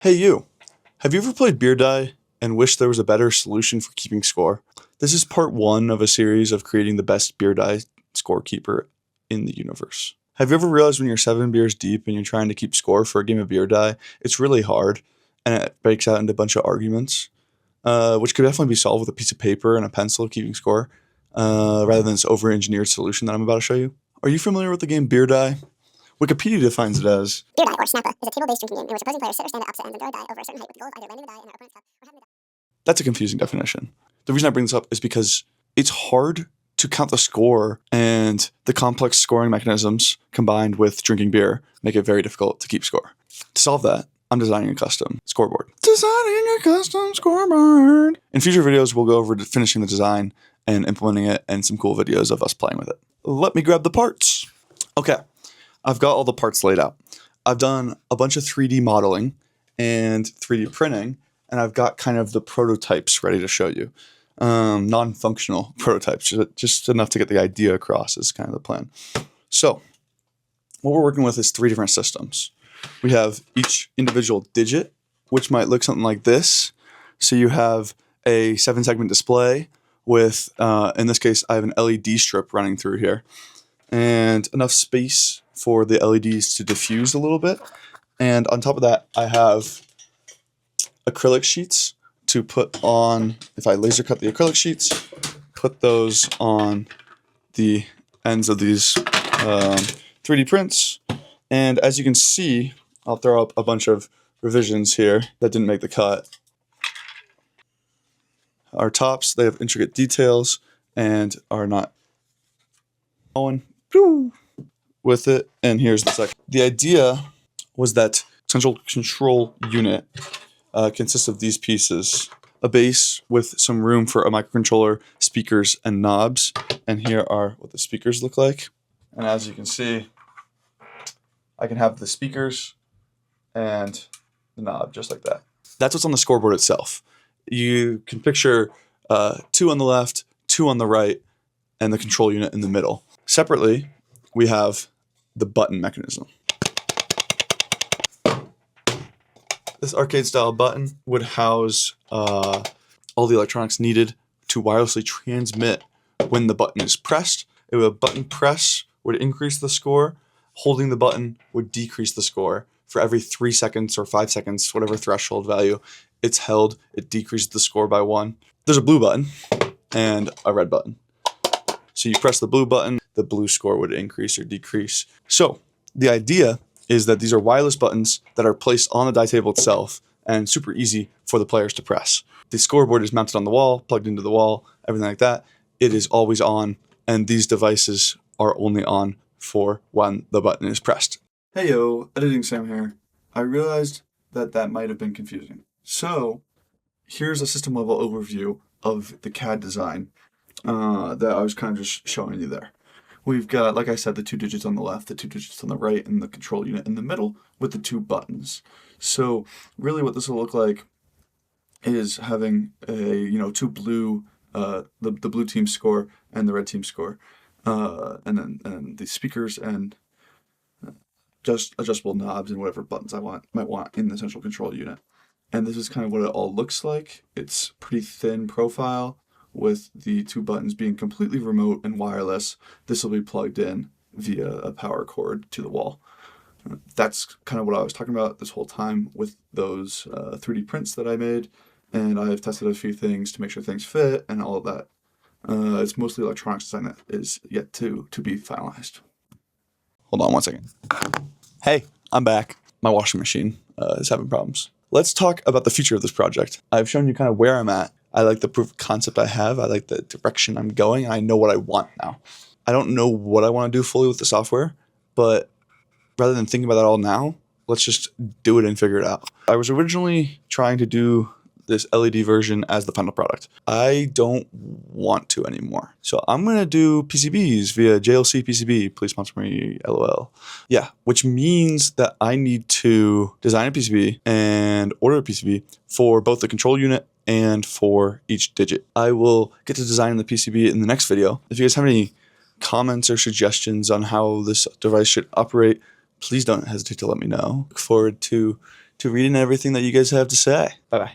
Hey you, have you ever played Beer Die and wished there was a better solution for keeping score? This is part one of a series of creating the best Beer Die scorekeeper in the universe. Have you ever realized when you're 7 beers deep and you're trying to keep score for a game of Beer Die, it's really hard and it breaks out into a bunch of arguments, which could definitely be solved with a piece of paper and a pencil keeping score, rather than this over-engineered solution that I'm about to show you. Are you familiar with the game Beer Die? Wikipedia defines it as Beer die, or snappa, is a table-based drinking game in which opposing players sit or stand at opposite ends and throw a die over a certain height with the goal of either landing the die in their opponent's cup or having the die. That's a confusing definition. The reason I bring this up is because it's hard to count the score, and the complex scoring mechanisms combined with drinking beer make it very difficult to keep score. To solve that, I'm designing a custom scoreboard. Designing a custom scoreboard! In future videos, we'll go over to finishing the design and implementing it and some cool videos of us playing with it. Let me grab the parts. Okay, I've got all the parts laid out. I've done a bunch of 3D modeling and 3D printing, and I've got kind of the prototypes ready to show you. Non-functional prototypes, just enough to get the idea across is kind of the plan. So what we're working with is 3 different systems. We have each individual digit, which might look something like this. So you have a 7-segment display with, in this case, I have an LED strip running through here, and enough space for the LEDs to diffuse a little bit. And on top of that, I have acrylic sheets to put on. If I laser cut the acrylic sheets, put those on the ends of these 3D prints. And as you can see, I'll throw up a bunch of revisions here that didn't make the cut. Our tops, they have intricate details and are not going with it. And here's the second. The idea was that central control unit consists of these pieces: a base with some room for a microcontroller, speakers, and knobs. And here are what the speakers look like. And as you can see, I can have the speakers and the knob just like that. That's what's on the scoreboard itself. You can picture 2 on the left, 2 on the right, and the control unit in the middle. Separately, we have the button mechanism. This arcade-style button would house all the electronics needed to wirelessly transmit when the button is pressed. If a button press would increase the score, holding the button would decrease the score. For every 3 seconds or 5 seconds, whatever threshold value it's held, it decreases the score by 1. There's a blue button and a red button. So you press the blue button, the blue score would increase or decrease. So the idea is that these are wireless buttons that are placed on the die table itself and super easy for the players to press. The scoreboard is mounted on the wall, plugged into the wall, everything like that. It is always on, and these devices are only on for when the button is pressed. Hey yo, Editing Sam here. I realized that might have been confusing. So here's a system level overview of the CAD design that I was kind of just showing you there. We've got, like I said, the 2 digits on the left, the 2 digits on the right, and the control unit in the middle with the 2 buttons. So really what this will look like is having a, 2 blue, the blue team score and the red team score, and then the speakers and just adjustable knobs and whatever buttons I might want in the central control unit. And this is kind of what it all looks like. It's pretty thin profile with the 2 buttons being completely remote and wireless. This will be plugged in via a power cord to the wall. That's kind of what I was talking about this whole time with those 3D prints that I made. And I've tested a few things to make sure things fit and all of that. It's mostly electronics design that is yet to be finalized. Hold on one second. Hey, I'm back. My washing machine is having problems. Let's talk about the future of this project. I've shown you kind of where I'm at. I like the proof of concept I have. I like the direction I'm going. I know what I want now. I don't know what I want to do fully with the software, but rather than thinking about that all now, let's just do it and figure it out. I was originally trying to do this LED version as the final product. I don't want to anymore. So I'm going to do PCBs via JLC PCB. Please sponsor me, LOL. Yeah, which means that I need to design a PCB and order a PCB for both the control unit and for each digit. I will get to design the PCB in the next video. If you guys have any comments or suggestions on how this device should operate, please don't hesitate to let me know. Look forward to to reading everything that you guys have to say. Bye-bye.